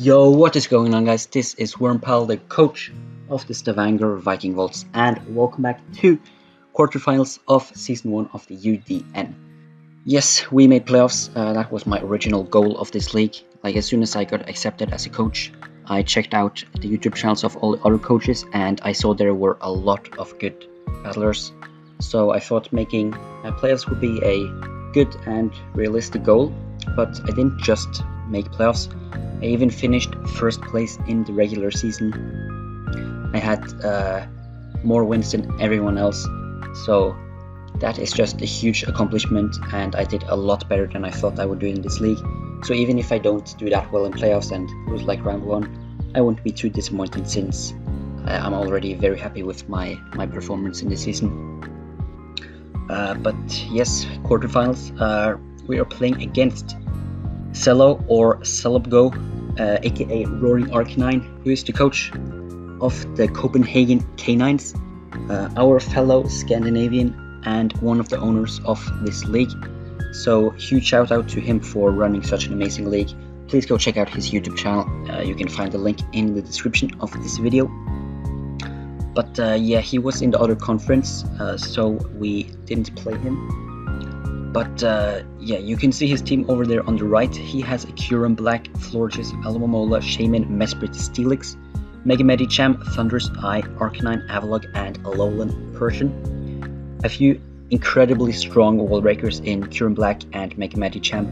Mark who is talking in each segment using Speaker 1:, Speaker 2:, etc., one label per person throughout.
Speaker 1: Yo, what is going on, guys? This is Wormpal, the coach of the Stavanger Vikingvolts, and welcome back to quarterfinals of season 1 of the UDN. Yes, we made playoffs. That was my original goal of this league. Like, as soon as I got accepted as a coach, I checked out the YouTube channels of all the other coaches, and I saw there were a lot of good battlers. So I thought making playoffs would be a good and realistic goal, but I didn't just make playoffs. I even finished first place in the regular season. I had more wins than everyone else, so that is just a huge accomplishment, and I did a lot better than I thought I would do in this league. So even if I don't do that well in playoffs and lose like round 1, I won't be too disappointed, since I'm already very happy with my performance in this season. But yes, quarterfinals, we are playing against Cello or Celebgo, aka Roaring Arcanine, who is the coach of the Copenhagen Canines, our fellow Scandinavian and one of the owners of this league. So huge shout out to him for running such an amazing league. Please go check out his YouTube channel. You can find the link in the description of this video. But yeah, he was in the other conference, so we didn't play him. But yeah, you can see his team over there on the right. He has a Curum Black, Florges, Alamomola, Shaman, Mesprit, Steelix, Mega Medicham, Thunderous Eye, Arcanine, Avalok, and Alolan Persian. A few incredibly strong wall breakers in Curum Black and Mega Medicham.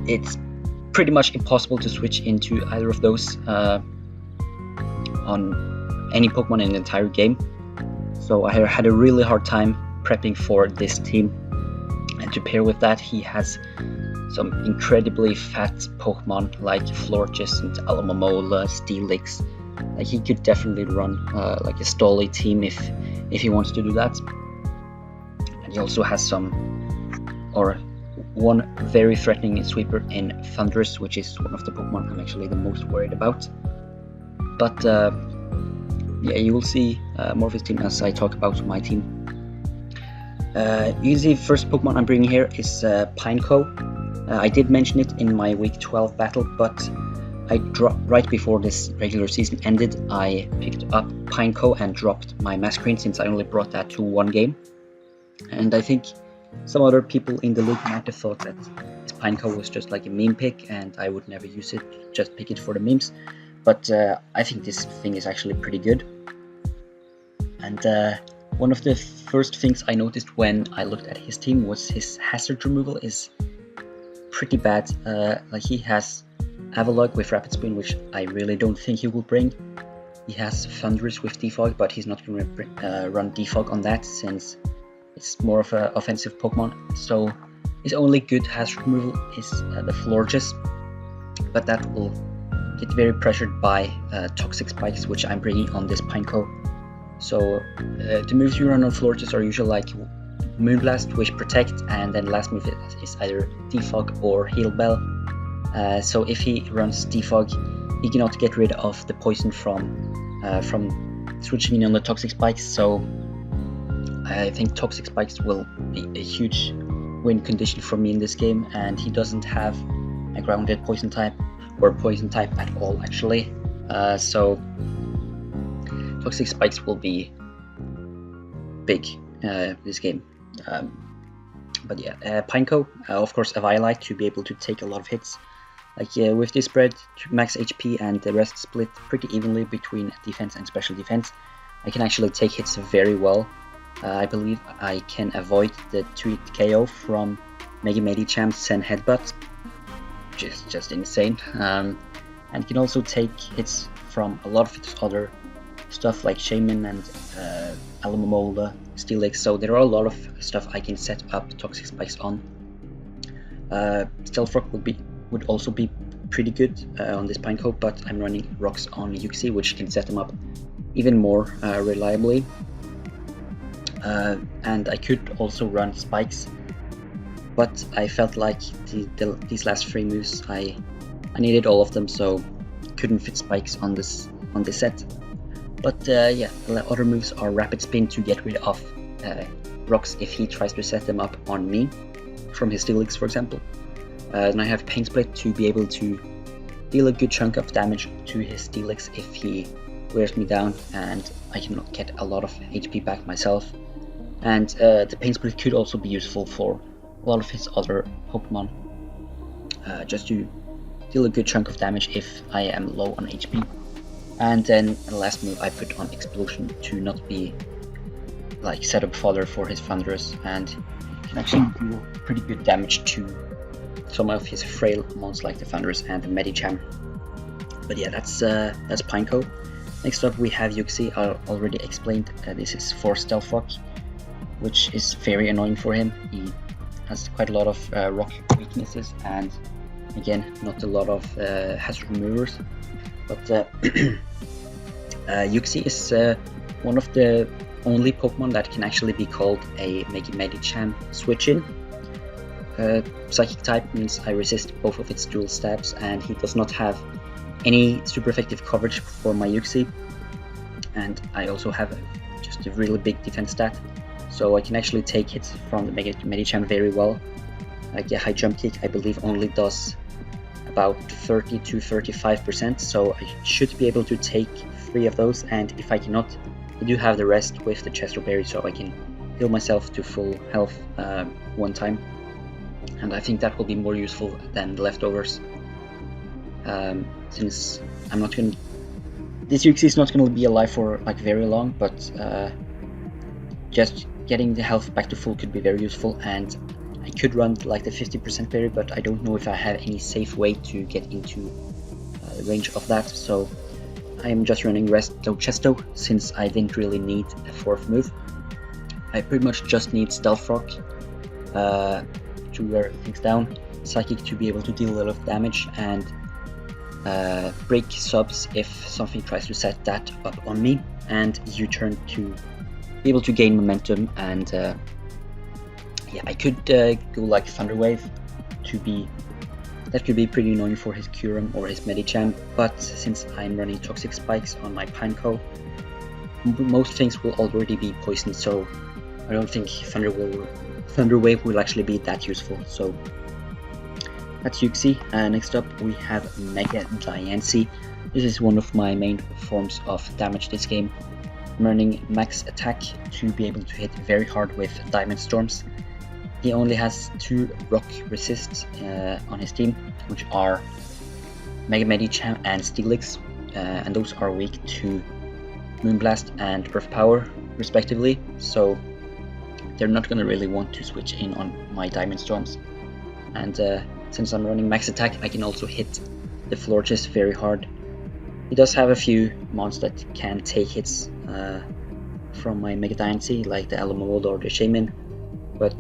Speaker 1: It's pretty much impossible to switch into either of those on any Pokemon in the entire game. So I had a really hard time prepping for this team. And to pair with that, he has some incredibly fat Pokemon like Florges and Alamomola, Steelix. Like, he could definitely run like a Stolly team if he wants to do that. And he also has one very threatening sweeper in Thunderous, which is one of the Pokemon I'm actually the most worried about. But yeah, you will see more of his team as I talk about my team. Easy first Pokemon I'm bringing here is Pineco. I did mention it in my week 12 battle, but I dropped right before this regular season ended. I picked up Pineco and dropped my Masquerain, since I only brought that to one game. And I think some other people in the league might have thought that this Pineco was just like a meme pick and I would never use it, just pick it for the memes. But I think this thing is actually pretty good. And one of the first things I noticed when I looked at his team was his hazard removal is pretty bad. Like, he has Avalok with Rapid Spin, which I really don't think he will bring. He has Thunderous with Defog, but he's not going to run Defog on that, since it's more of an offensive Pokemon. So his only good hazard removal is the Florges, but that will get very pressured by Toxic Spikes, which I'm bringing on this Pineco. So the moves you run on Florges are usually like Moonblast, which protect, and then last move is either Defog or Heal Bell. So if he runs Defog, he cannot get rid of the poison from switching in on the Toxic Spikes. So I think Toxic Spikes will be a huge win condition for me in this game, and he doesn't have a grounded poison type, or poison type at all actually. So Toxic Spikes will be big this game. But yeah, Pineco, of course, a Violite to be able to take a lot of hits. Like, with this spread to max HP and the rest split pretty evenly between defense and special defense, I can actually take hits very well. I believe I can avoid the 2-hit KO from Mega Medicham's Zen Headbutt, which is just insane. And can also take hits from a lot of its other stuff like Shaman and Alamomola, Steelix. So there are a lot of stuff I can set up Toxic Spikes on. Stealth Rock would also be pretty good on this Pineco, but I'm running rocks on Uxie, which can set them up even more reliably. And I could also run Spikes, but I felt like these last 3 moves I needed all of them, so couldn't fit Spikes on this set. But yeah, the other moves are Rapid Spin to get rid of rocks if he tries to set them up on me from his Steelix, for example. And I have Pain Split to be able to deal a good chunk of damage to his Steelix if he wears me down, and I can get a lot of HP back myself. And the Pain Split could also be useful for a lot of his other Pokemon, just to deal a good chunk of damage if I am low on HP. And then the last move I put on Explosion to not be like setup fodder for his Thunderous, and can actually deal pretty good damage to some of his frail mons like the Thunderous and the Medicham. But yeah, that's Pineco. Next up we have Yuxi. I already explained this is for Stealth Rock, which is very annoying for him. He has quite a lot of rock weaknesses, and again, not a lot of hazard removers. But Yuxi is one of the only Pokemon that can actually be called a Mega Medicham switch-in. Psychic type means I resist both of its dual stabs, and he does not have any super effective coverage for my Yuxi. And I also have just a really big defense stat, so I can actually take hits from the Mega Medicham very well. Like a high jump kick I believe only does about 30 to 35%, so I should be able to take 3 of those, and if I cannot, I do have the rest with the Chester Berry, so I can heal myself to full health one time, and I think that will be more useful than the leftovers, since I'm not going to... This Yuxi is not going to be alive for like very long, but just getting the health back to full could be very useful, and I could run like the 50% berry, but I don't know if I have any safe way to get into the range of that, so I'm just running Resto Chesto since I didn't really need a 4th move. I pretty much just need Stealth Rock to wear things down, Psychic to be able to deal a lot of damage, and break subs if something tries to set that up on me, and U-turn to be able to gain momentum. And yeah, I could go like Thunder Wave to be... That could be pretty annoying for his Kyurem or his Medicham, but since I'm running Toxic Spikes on my Pineco, most things will already be poisoned, so I don't think Thunder Wave will actually be that useful. So that's Yuxi. Next up we have Mega Diancie. This is one of my main forms of damage this game. I'm running max attack to be able to hit very hard with Diamond Storms. He only has 2 rock resists on his team, which are Mega Medicham and Steelix, and those are weak to Moonblast and Earth Power respectively, so they're not going to really want to switch in on my Diamond Storms. And since I'm running max attack, I can also hit the Florges very hard. He does have a few mons that can take hits from my Mega Diancie, like the Alamold or the Shaman, but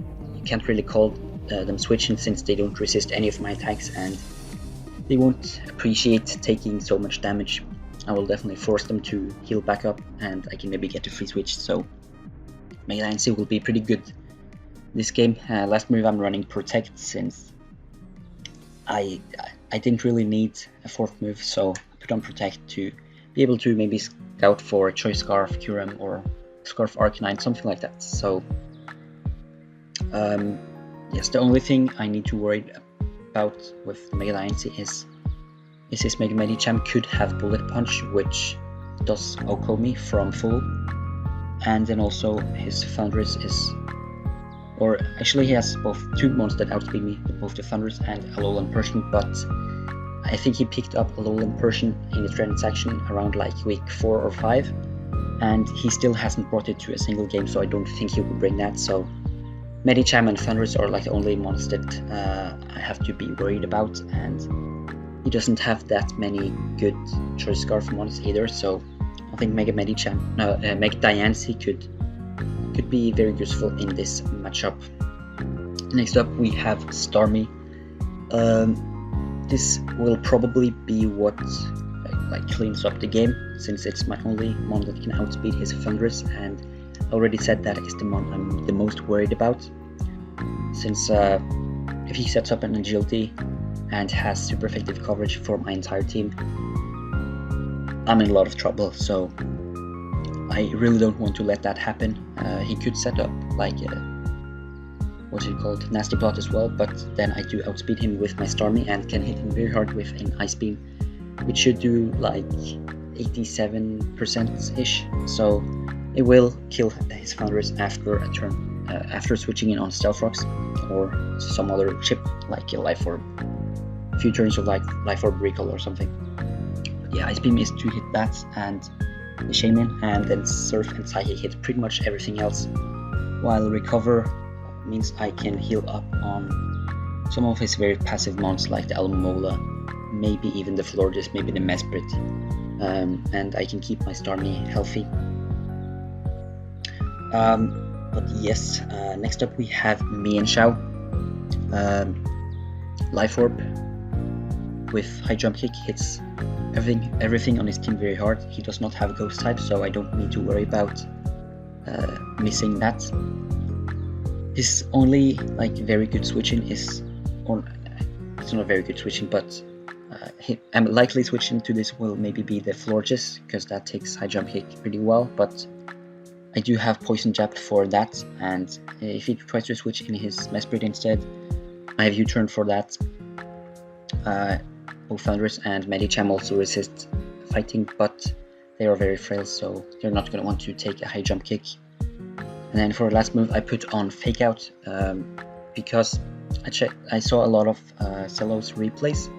Speaker 1: can't really call them switching since they don't resist any of my attacks, and they won't appreciate taking so much damage. I will definitely force them to heal back up, and I can maybe get a free switch, so Mega Diancie will be pretty good this game. Last move I'm running Protect since I didn't really need a 4th move, so I put on Protect to be able to maybe scout for a Choice Scarf, Kyurem, or Scarf Arcanine, something like that. So yes, the only thing I need to worry about with the Mega Diancie is his Mega Medicham could have Bullet Punch, which does OHKO me from full, and then also his Thunderous is... or actually he has both 2 mons that outspeed me, both the Thunderous and Alolan Persian, but I think he picked up Alolan Persian in a transaction around like week 4 or 5, and he still hasn't brought it to a single game, so I don't think he will bring that. So Medicham and Thunderous are like the only mons that I have to be worried about, and he doesn't have that many good Choice Scarf mons either, so I think Mega Diancie could be very useful in this matchup. Next up we have Starmie. This will probably be what like cleans up the game, since it's my only mon that can outspeed his Thunderous, and I already said that is the mon I'm the most worried about, since if he sets up an agility and has super effective coverage for my entire team, I'm in a lot of trouble, so I really don't want to let that happen. He could set up like what's it called, Nasty Plot as well, but then I do outspeed him with my Starmie and can hit him very hard with an Ice Beam, which should do like 87% ish, so it will kill his Thundurus after a turn, after switching in on Stealth Rocks or some other chip like a Life Orb, a few turns of like Life Orb Recall or something. But yeah, Ice Beam is to hit that and the Shaman, and then Surf and Psychic hit pretty much everything else, while Recover means I can heal up on some of his very passive mons like the Alomomola, maybe even the Florges, maybe the Mesprit, and I can keep my Starmie healthy. But yes, next up we have Mienshao. Life Orb with high jump kick hits everything on his team very hard. He does not have a ghost type, so I don't need to worry about missing that. His only like very good switching is, or it's not very good switching, but I'm likely switching to this will maybe be the Florges, because that takes high jump kick pretty well, but I do have Poison Jab for that, and if he tries to switch in his Mesprit instead, I have U-turn for that. Both Thundurus and Medicham also resist fighting, but they are very frail, so they're not going to want to take a high jump kick. And then for the last move I put on Fake Out, because I saw a lot of Celo's replays,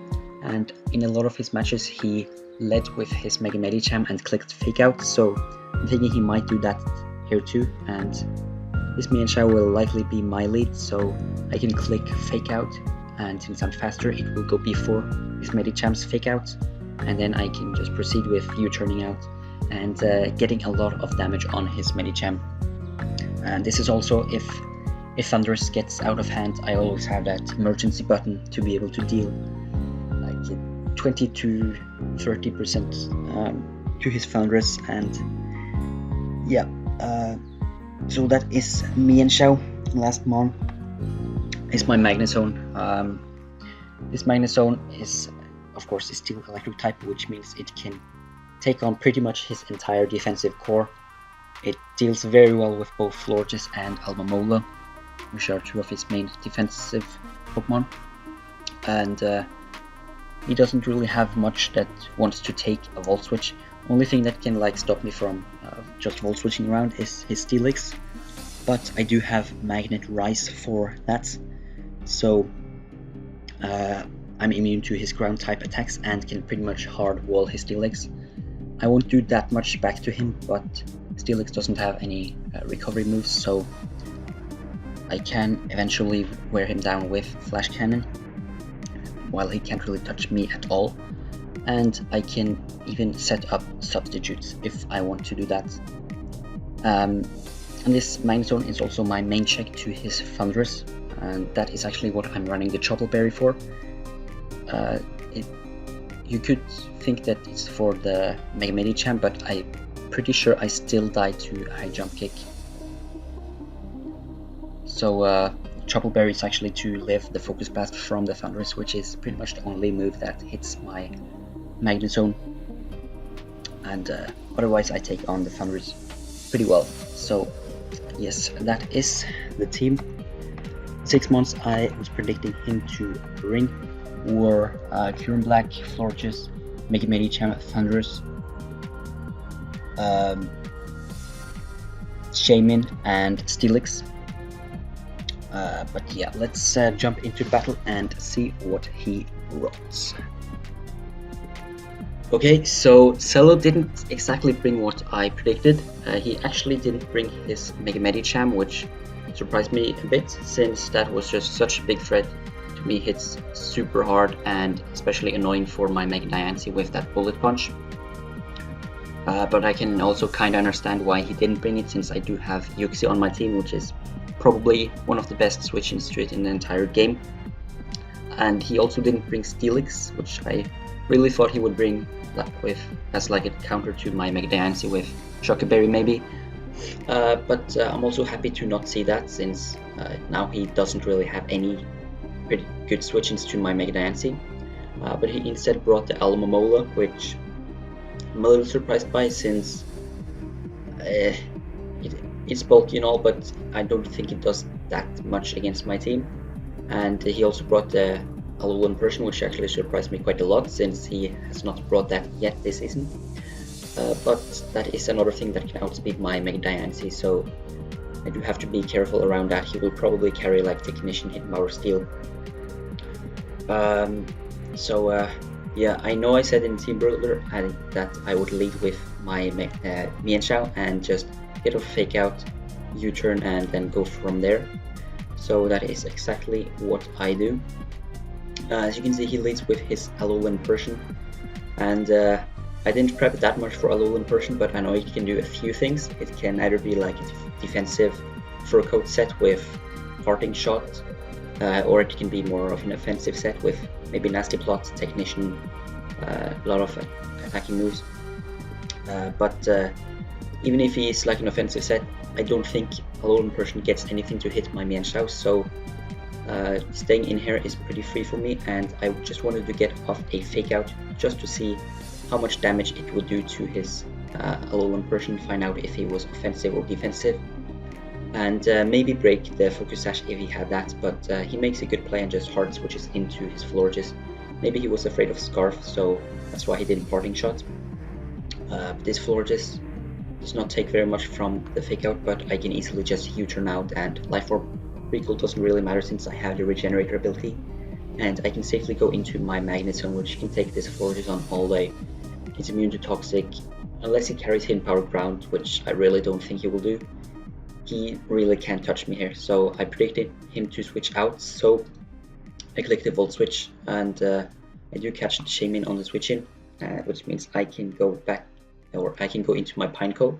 Speaker 1: and in a lot of his matches he led with his Mega Medicham and clicked Fake Out, so I'm thinking he might do that here too, and this Mienshao will likely be my lead, so I can click Fake Out, and since I'm faster it will go before his Medicham's Fake Out, and then I can just proceed with U-turning out and getting a lot of damage on his Medicham. And this is also if Thundurus gets out of hand, I always have that emergency button to be able to deal like 20 to 30% to his Thundurus, and yeah, so that is Mienshao. Last mon is my Magnezone. This Magnezone is, of course, is still electric type, which means it can take on pretty much his entire defensive core. It deals very well with both Florges and Alomomola, which are two of his main defensive Pokemon, and he doesn't really have much that wants to take a Volt Switch. Only thing that can like stop me from just Volt Switching around is his Steelix, but I do have Magnet Rise for that, so I'm immune to his ground type attacks and can pretty much hard wall his Steelix. I won't do that much back to him, but Steelix doesn't have any recovery moves, so I can eventually wear him down with Flash Cannon, while he can't really touch me at all. And I can even set up substitutes if I want to do that. And this Magnezone is also my main check to his Thundurus, and that is actually what I'm running the Chople Berry for. You could think that it's for the Mega Medicham, but I'm pretty sure I still die to a high jump kick. So Chople Berry is actually to live the Focus Blast from the Thundurus, which is pretty much the only move that hits my Magnezone, and otherwise I take on the Thundurus pretty well. So yes, that is the team. 6 months I was predicting him to bring were Kyurem Black, Florges, Mega Medicham, Thundurus, Shaman, and Steelix. But yeah, let's jump into battle and see what he wrote. Okay, so Celo didn't exactly bring what I predicted. He actually didn't bring his Mega Medicham, which surprised me a bit, since that was just such a big threat to me. Hits super hard and especially annoying for my Mega Diancie with that Bullet Punch. But I can also kind of understand why he didn't bring it, since I do have Yuxi on my team, which is probably one of the best switch-ins to it in the entire game. And he also didn't bring Steelix, which I really thought he would bring with as like a counter to my Mega Diancie with Choco Berry maybe. But I'm also happy to not see that, since now he doesn't really have any pretty good switch-ins to my Mega Diancie. But he instead brought the Alomomola, which I'm a little surprised by, since it's bulky and all, but I don't think it does that much against my team. And he also brought the Alolan Persian, which actually surprised me quite a lot since he has not brought that yet this season. But that is another thing that can outspeed my Mega Diancie, so I do have to be careful around that. He will probably carry like Technician, Hitmower, Steel. Yeah, I know I said in Team Builder that I would lead with my Mienshao and just get a fake out, U-turn, and then go from there. So that is exactly what I do. As you can see, he leads with his Alolan Persian, and I didn't prep that much for Alolan Persian, but I know it can do a few things. It can either be like a defensive fur coat set with Parting Shot, or it can be more of an offensive set with maybe Nasty Plot, Technician, a lot of attacking moves. But even if he is like an offensive set, I don't think Alolan Persian gets anything to hit my Mienshao, so staying in here is pretty free for me, and I just wanted to get off a fake out just to see how much damage it would do to his Alolan Persian, find out if he was offensive or defensive, and maybe break the Focus Sash if he had that, but he makes a good play and just hard switches into his Florges. Maybe he was afraid of Scarf, so that's why he didn't Parting Shot. This Florges does not take very much from the fake out, but I can easily just U-turn out, and Life Orb Recall doesn't really matter since I have the Regenerator ability, and I can safely go into my Magnet Zone, which can take this Florges on all day. It's immune to Toxic, unless he carries Hidden Power Ground, which I really don't think he will do. He really can't touch me here, so I predicted him to switch out, so I click the Volt Switch, and I do catch the Shaman on the switch in, which means I can go back, or I can go into my Pineco.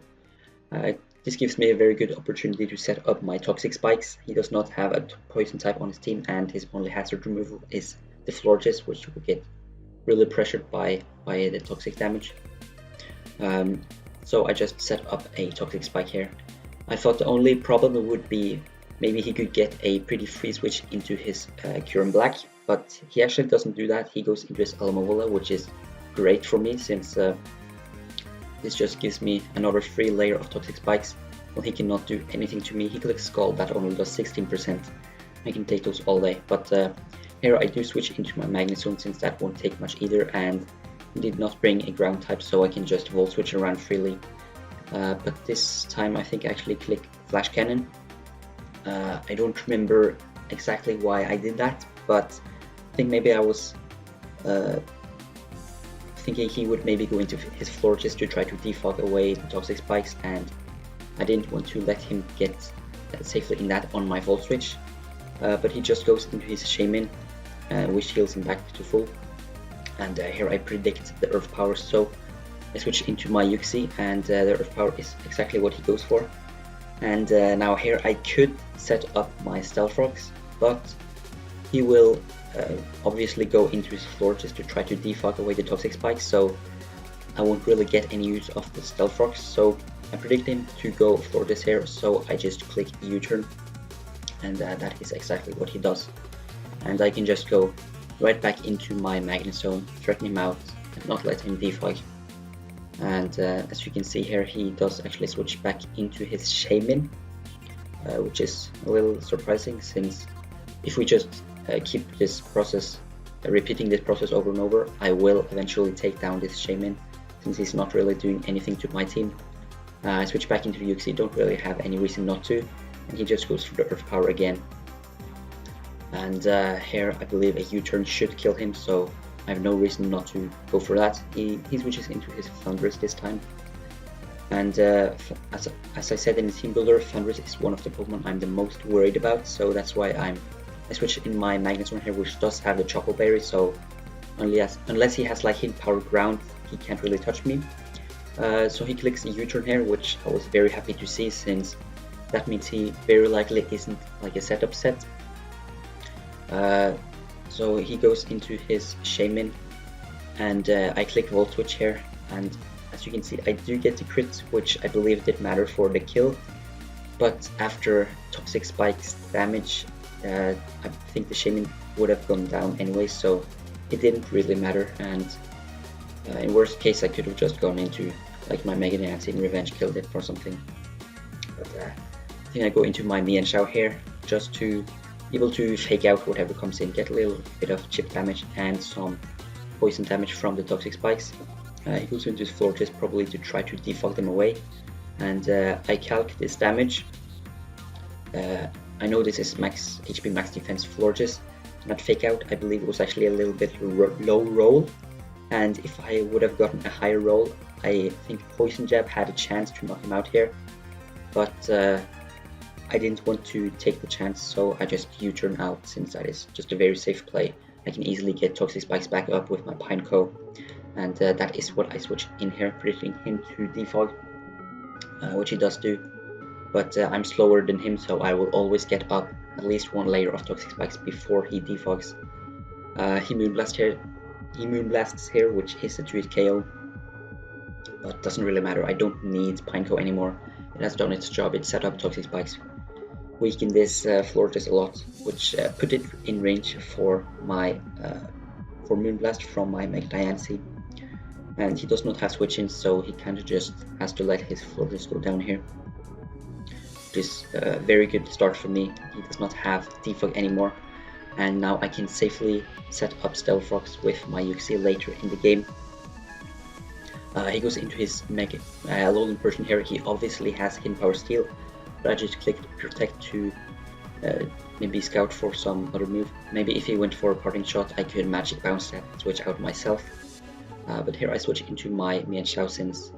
Speaker 1: This gives me a very good opportunity to set up my Toxic Spikes. He does not have a Poison type on his team, and his only hazard removal is the Florges, which will get really pressured by the Toxic damage. So I just set up a Toxic Spike here. I thought the only problem would be maybe he could get a pretty free switch into his Kyurem Black, but he actually doesn't do that. He goes into his Alamomola, which is great for me since this just gives me another free layer of Toxic Spikes. Well, he cannot do anything to me. He clicks Skull, that only does 16%. I can take those all day, but here I do switch into my Magnet Zone since that won't take much either, and he did not bring a ground type, so I can just Volt Switch around freely. But this time I think I actually click Flash Cannon. I don't remember exactly why I did that, but I think maybe I was thinking he would maybe go into his Florges to try to defog away the Toxic Spikes, and I didn't want to let him get safely in that on my Volt Switch. But he just goes into his Shaman, which heals him back to full, and here I predict the Earth Power, so I switch into my Uxie, and the Earth Power is exactly what he goes for. And now here I could set up my Stealth Rocks, but he will obviously go into his floor just to try to defog away the Toxic Spikes, so I won't really get any use of the Stealth Rocks, so I predict him to go for this here, so I just click U-turn, and that is exactly what he does. And I can just go right back into my Magnet Zone, threaten him out, and not let him defog. And as you can see here, he does actually switch back into his Shaman, which is a little surprising, since if we just keep this process, repeating this process over and over, I will eventually take down this Shaman, since he's not really doing anything to my team. I switch back into Uxie, don't really have any reason not to, and he just goes for the Earth Power again. And here I believe a U-turn should kill him, so I have no reason not to go for that. He switches into his Thundurus this time. And as I said in the team builder, Thundurus is one of the Pokemon I'm the most worried about, so that's why I switch in my Magnet Zone here, which does have the Choco Berry, so unless he has like Hidden Power Ground, he can't really touch me. So he clicks a U-turn here, which I was very happy to see, since that means he very likely isn't like a setup set. So he goes into his Shaman, and I click Volt Switch here, and as you can see I do get the crit, which I believe did matter for the kill, but after Toxic Spike's damage, I think the Shaman would have gone down anyway, so it didn't really matter, and in worst case I could have just gone into like my Mega Diancie and revenge killed it or something. But I think I go into my Mienshao here, just to be able to fake out whatever comes in, get a little bit of chip damage and some poison damage from the toxic spikes. He goes into his Florges probably to try to defog them away, and I calc this damage. I know this is max HP, max defense Florges, not fake out. I believe it was actually a little bit low roll, and if I would have gotten a higher roll, I think Poison Jab had a chance to knock him out here, but I didn't want to take the chance, so I just U-turn out, since that is just a very safe play. I can easily get Toxic Spikes back up with my Pineco, and that is what I switch in here, predicting him to defog, which he does do. But I'm slower than him, so I will always get up at least one layer of Toxic Spikes before he defogs. He Moonblasts here, which is a 2-hit KO, but doesn't really matter. I don't need Pineco anymore. It has done its job. It set up Toxic Spikes, weakened this Florges a lot, which put it in range for my for Moonblast from my Mega Diancie. And he does not have switch-ins, so he kind of just has to let his Florges go down here. Which is a very good start for me. He does not have defog anymore, and now I can safely set up Stealth Rocks with my Uxie later in the game. He goes into his Mega Alolan version here. He obviously has Hidden Power Steel, but I just clicked Protect to maybe scout for some other move. Maybe if he went for a Parting Shot, I could Magic Bounce that, switch out myself. But here I switch into my Mienshao, since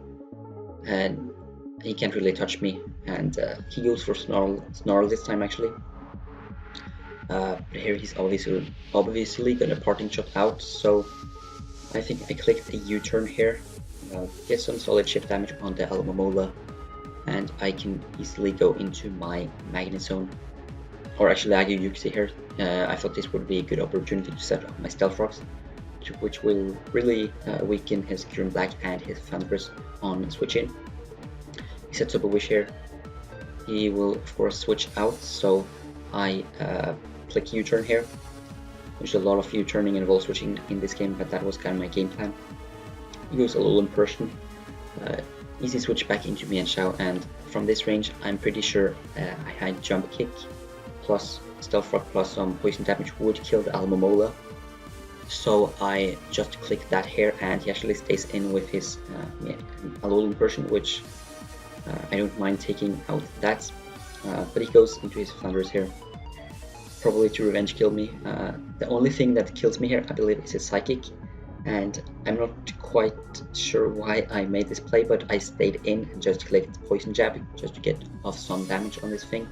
Speaker 1: he can't really touch me, and he goes for Snarl this time actually. But here he's obviously gonna Parting Shot out, so I think I clicked a U-turn here, get some solid chip damage on the Alomomola, and I can easily go into my Magnezone, or actually I go Uxie here. I thought this would be a good opportunity to set up my Stealth Rocks, which will really weaken his Kyurem Black and his Thunderous on switch in. He sets up a Wish here. He will of course switch out, so I click U-turn here. There's a lot of U-turning and wall switching in this game, but that was kind of my game plan. He goes Alolan Persian, easy switch back into Mienshao, and from this range I'm pretty sure I had Jump Kick plus Stealth Rock plus some poison damage would kill the Alomomola. So I just click that here, and he actually stays in with his Alolan Persian, which I don't mind taking out that. But he goes into his Thunderous here, probably to revenge kill me. The only thing that kills me here, I believe, is his Psychic, and I'm not quite sure why I made this play, but I stayed in and just clicked Poison Jab just to get off some damage on this thing.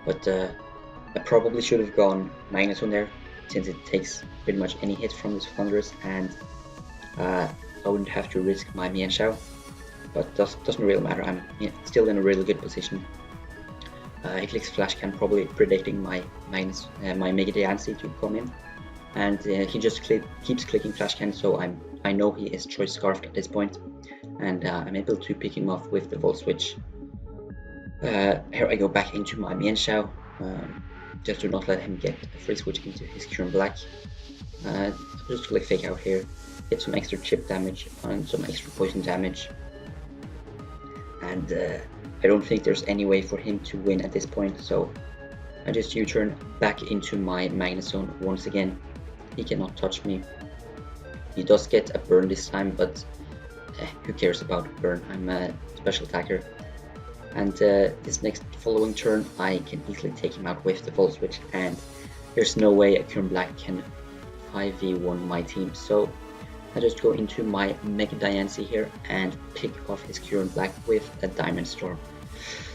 Speaker 1: But I probably should have gone Magnezone there, since it takes pretty much any hit from this Thunderous, and I wouldn't have to risk my Mienshao. But doesn't really matter. I'm still in a really good position. He clicks Flash Can, probably predicting my Mega Diancie to come in, and he just keeps clicking Flash Can, so I know he is Choice Scarfed at this point, and I'm able to pick him off with the Volt Switch. Here I go back into my Mienshao, just to not let him get a free switch into his Kyurem Black. Just click Fake Out here, get some extra chip damage and some extra poison damage, and I don't think there's any way for him to win at this point, so I just U-turn back into my Magnezone once again. He cannot touch me. He does get a burn this time, but who cares about burn? I'm a special attacker. And this next following turn I can easily take him out with the Volt Switch, and there's no way a Kyurem Black can 5v1 my team, so I just go into my Mega Diancie here and pick off his Kyurem Black with a Diamond Storm.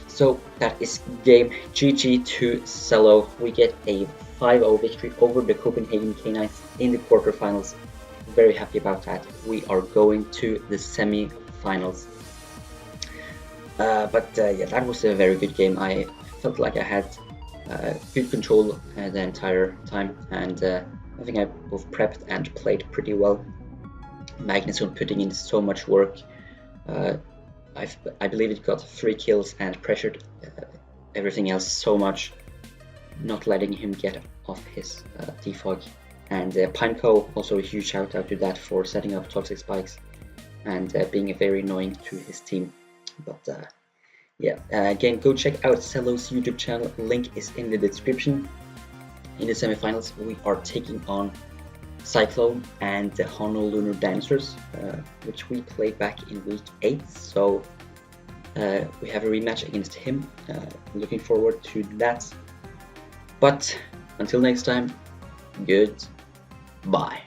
Speaker 1: So that is game. GG to Cello. We get a 5-0 victory over the Copenhagen Canines in the quarterfinals. Very happy about that. We are going to the semi-finals. But yeah, that was a very good game. I felt like I had good control the entire time, and I think I both prepped and played pretty well. Magnezone putting in so much work. I believe it got 3 kills and pressured everything else so much, not letting him get off his defog. And Pineco, also a huge shout out to that for setting up Toxic Spikes and being very annoying to his team. But Yeah, again, go check out Cello's YouTube channel. Link is in the description. In the semifinals, we are taking on Cyclone and the Honolulu Dancers, which we played back in week 8. So we have a rematch against him. Looking forward to that. But until next time, goodbye.